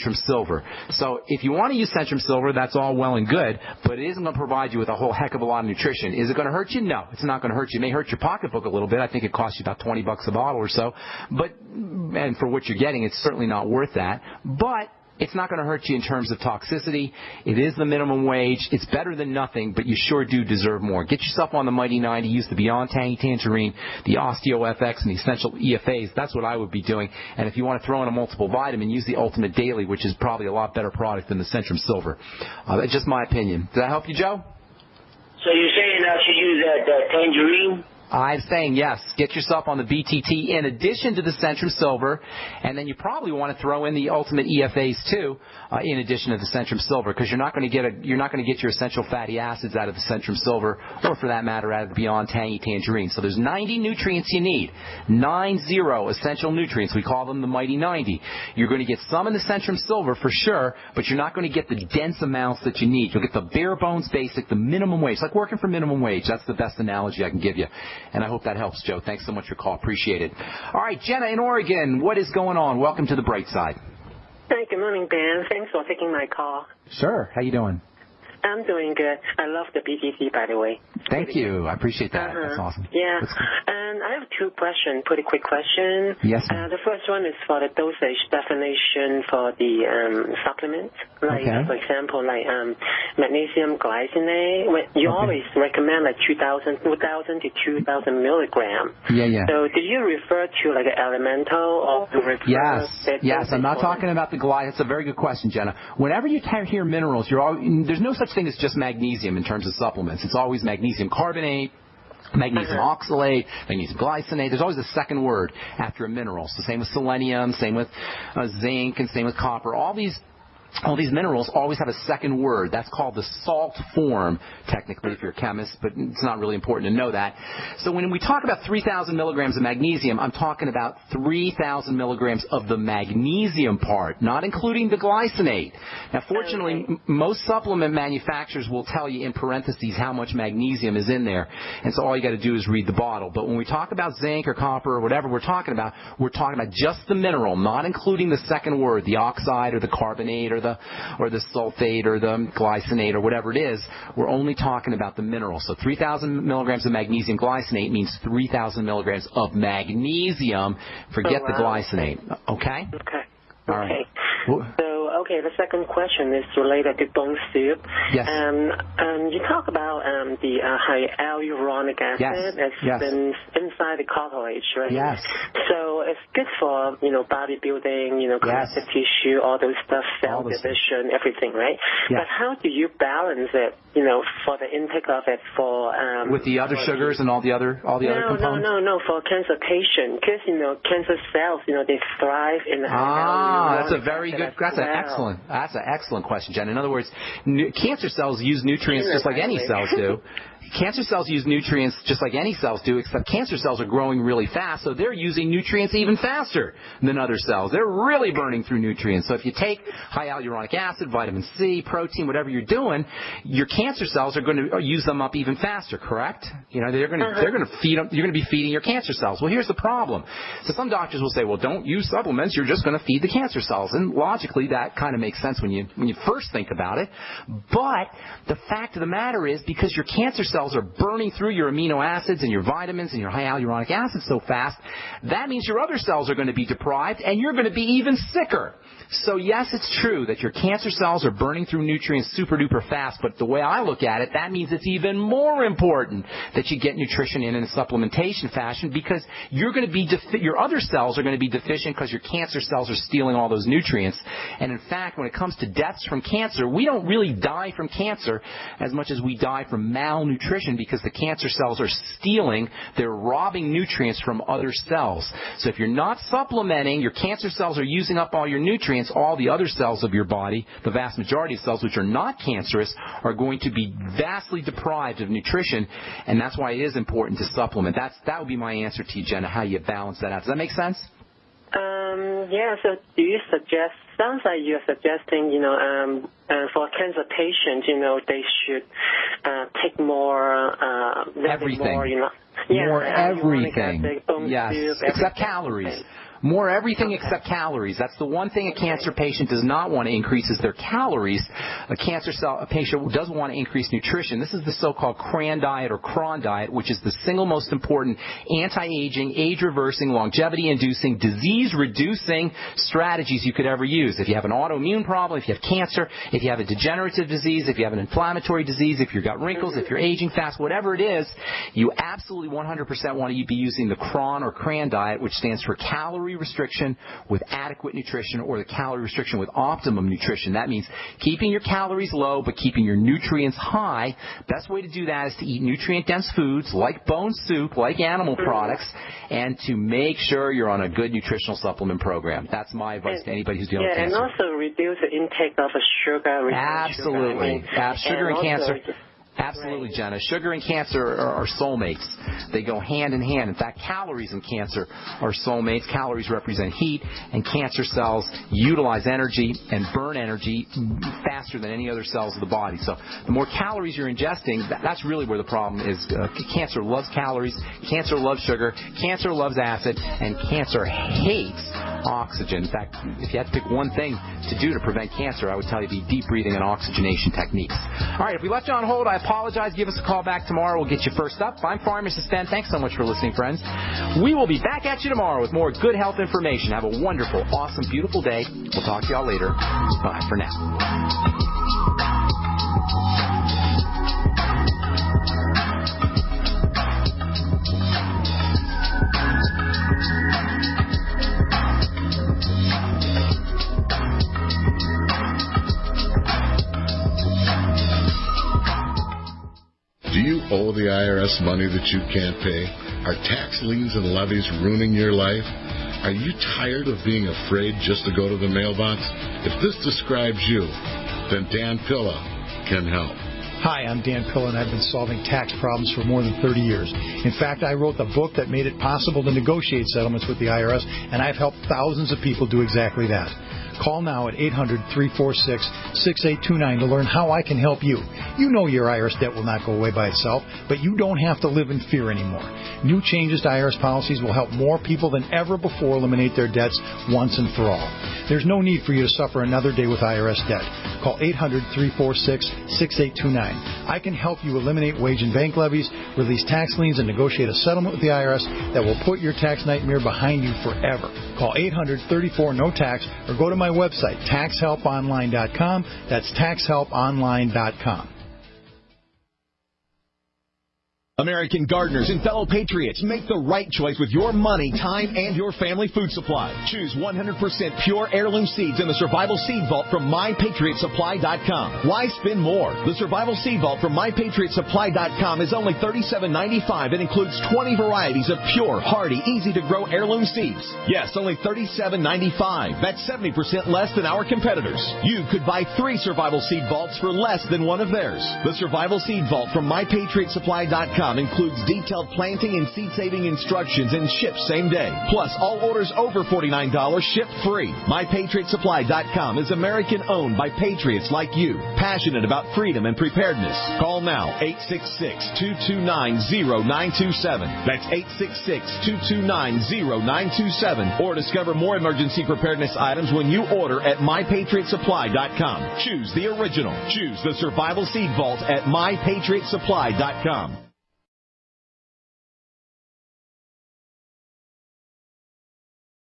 Centrum Silver. So if you want to use Centrum Silver, that's all well and good, but it isn't going to provide you with a whole heck of a lot of nutrition. Is it going to hurt you? No, it's not going to hurt you. It may hurt your pocketbook a little bit. I think it costs you about $20 a bottle or so, and for what you're getting, it's certainly not worth that. But it's not going to hurt you in terms of toxicity. It is the minimum wage. It's better than nothing, but you sure do deserve more. Get yourself on the Mighty 90. Use the Beyond Tangy Tangerine, the OsteoFX, and the Essential EFAs. That's what I would be doing. And if you want to throw in a multiple vitamin, use the Ultimate Daily, which is probably a lot better product than the Centrum Silver. That's just my opinion. Does that help you, Joe? So you're saying I should use that tangerine? I'm saying yes. Get yourself on the BTT in addition to the Centrum Silver, and then you probably want to throw in the Ultimate EFAs too, in addition to the Centrum Silver, because you're not going to get your essential fatty acids out of the Centrum Silver, or for that matter, out of the Beyond Tangy Tangerine. So there's 90 nutrients you need, 90 essential nutrients. We call them the Mighty 90. You're going to get some in the Centrum Silver for sure, but you're not going to get the dense amounts that you need. You'll get the bare bones basic, the minimum wage, like working for minimum wage. That's the best analogy I can give you. And I hope that helps, Joe. Thanks so much for your call. Appreciate it. All right, Jenna in Oregon, what is going on? Welcome to the Brightside. Hi, good morning, Ben. Thanks for taking my call. Sure. How you doing? I'm doing good. I love the BTC, by the way. Thank you. I appreciate that. That's awesome. Yeah. And I have two questions, pretty quick questions. Yes. The first one is for the dosage definition for the supplements. Like, for example, like magnesium glycinate. You always recommend like 2,000 to 2,000 milligrams. Yeah. So do you refer to like an elemental or do you refer Yes. I'm not talking about the glycinate. That's a very good question, Jenna. Whenever you hear minerals, there's no such thing as just magnesium in terms of supplements. It's always magnesium carbonate, magnesium oxalate, magnesium glycinate. There's always a second word after a mineral. So same with selenium, same with zinc, and same with copper. All these minerals always have a second word. That's called the salt form, technically, if you're a chemist, but it's not really important to know that. So when we talk about 3,000 milligrams of magnesium, I'm talking about 3,000 milligrams of the magnesium part, not including the glycinate. Now, fortunately, most supplement manufacturers will tell you in parentheses how much magnesium is in there, and so all you got to do is read the bottle. But when we talk about zinc or copper or whatever we're talking about just the mineral, not including the second word, the oxide or the carbonate or the sulfate or the glycinate or whatever it is. We're only talking about the mineral. So 3,000 milligrams of magnesium glycinate means 3,000 milligrams of magnesium. Forget the glycinate. Okay? Okay. All right. So, the second question is related to bone soup. Yes. You talk about the hyaluronic acid that's been inside the cartilage, right? Yes. So it's good for, bodybuilding, connective tissue, all those stuff, cell division, everything, right? Yes. But how do you balance it, for the intake of it for... with the other sugars and all the other components? No, for cancer patients. Because, cancer cells, they thrive in the that's a very good... That's an excellent question, Jen. In other words, cancer cells use nutrients just like any cells do. Cancer cells use nutrients just like any cells do, except cancer cells are growing really fast, so they're using nutrients even faster than other cells. They're really burning through nutrients. So if you take hyaluronic acid, vitamin C, protein, whatever you're doing, your cancer cells are going to use them up even faster, correct? They're going to feed them. You're going to be feeding your cancer cells. Well, here's the problem. So some doctors will say, well, don't use supplements. You're just going to feed the cancer cells. And logically, that kind of makes sense when you first think about it. But the fact of the matter is, because your cancer cells are burning through your amino acids and your vitamins and your hyaluronic acid so fast, that means your other cells are going to be deprived and you're going to be even sicker. So yes, it's true that your cancer cells are burning through nutrients super duper fast, but the way I look at it, that means it's even more important that you get nutrition in a supplementation fashion, because you're going to be your other cells are going to be deficient because your cancer cells are stealing all those nutrients. And in fact, when it comes to deaths from cancer, we don't really die from cancer as much as we die from malnutrition, because the cancer cells are they're robbing nutrients from other cells. So if you're not supplementing, your cancer cells are using up all your nutrients. All the other cells of your body, the vast majority of cells which are not cancerous, are going to be vastly deprived of nutrition, and that's why it is important to supplement. That would be my answer to you, Jenna, how you balance that out. Does that make sense? So do you suggest, sounds like you're suggesting, for cancer patients, they should take more, everything. More, more everything. Yes, except calories. More everything except calories. That's the one thing a cancer patient does not want to increase is their calories. A patient doesn't want to increase nutrition. This is the so-called CRAN diet or CRON diet, which is the single most important anti-aging, age-reversing, longevity-inducing, disease-reducing strategies you could ever use. If you have an autoimmune problem, if you have cancer, if you have a degenerative disease, if you have an inflammatory disease, if you've got wrinkles, if you're aging fast, whatever it is, you absolutely 100% want to be using the CRON or CRAN diet, which stands for calorie restriction with adequate nutrition, or the calorie restriction with optimum nutrition. That means keeping your calories low but keeping your nutrients high. Best way to do that is to eat nutrient-dense foods like bone soup, like animal products, and to make sure you're on a good nutritional supplement program. That's my advice to anybody who's dealing with cancer. And also reduce the intake of sugar. Absolutely. Sugar and cancer. Absolutely, Jenna. Sugar and cancer are soulmates. They go hand in hand. In fact, calories and cancer are soulmates. Calories represent heat, and cancer cells utilize energy and burn energy faster than any other cells of the body. So the more calories you're ingesting, that's really where the problem is. Cancer loves calories. Cancer loves sugar. Cancer loves acid. And cancer hates oxygen. In fact, if you had to pick one thing to do to prevent cancer, I would tell you be deep breathing and oxygenation techniques. All right, if we left you on hold, I apologize. Give us a call back tomorrow. We'll get you first up. I'm Pharmacist Ben. Thanks so much for listening, friends. We will be back at you tomorrow with more good health information. Have a wonderful, awesome, beautiful day. We'll talk to y'all later. Bye for now. Do you owe the IRS money that you can't pay? Are tax liens and levies ruining your life? Are you tired of being afraid just to go to the mailbox? If this describes you, then Dan Pilla can help. Hi, I'm Dan Pilla, and I've been solving tax problems for more than 30 years. In fact, I wrote the book that made it possible to negotiate settlements with the IRS, and I've helped thousands of people do exactly that. Call now at 800-346-6829 to learn how I can help you. You know your IRS debt will not go away by itself, but you don't have to live in fear anymore. New changes to IRS policies will help more people than ever before eliminate their debts once and for all. There's no need for you to suffer another day with IRS debt. Call 800-346-6829. I can help you eliminate wage and bank levies, release tax liens, and negotiate a settlement with the IRS that will put your tax nightmare behind you forever. Call 800-34-NO-TAX or go to my website, taxhelponline.com. That's taxhelponline.com. American gardeners and fellow patriots, make the right choice with your money, time, and your family food supply. Choose 100% pure heirloom seeds in the Survival Seed Vault from MyPatriotSupply.com. Why spend more? The Survival Seed Vault from MyPatriotSupply.com is only $37.95 and includes 20 varieties of pure, hardy, easy-to-grow heirloom seeds. Yes, only $37.95. That's 70% less than our competitors. You could buy 3 Survival Seed Vaults for less than one of theirs. The Survival Seed Vault from MyPatriotSupply.com includes detailed planting and seed-saving instructions and ships same day. Plus, all orders over $49 ship free. MyPatriotSupply.com is American-owned by patriots like you, passionate about freedom and preparedness. Call now, 866-229-0927. That's 866-229-0927. Or discover more emergency preparedness items when you order at MyPatriotSupply.com. Choose the original. Choose the Survival Seed Vault at MyPatriotSupply.com.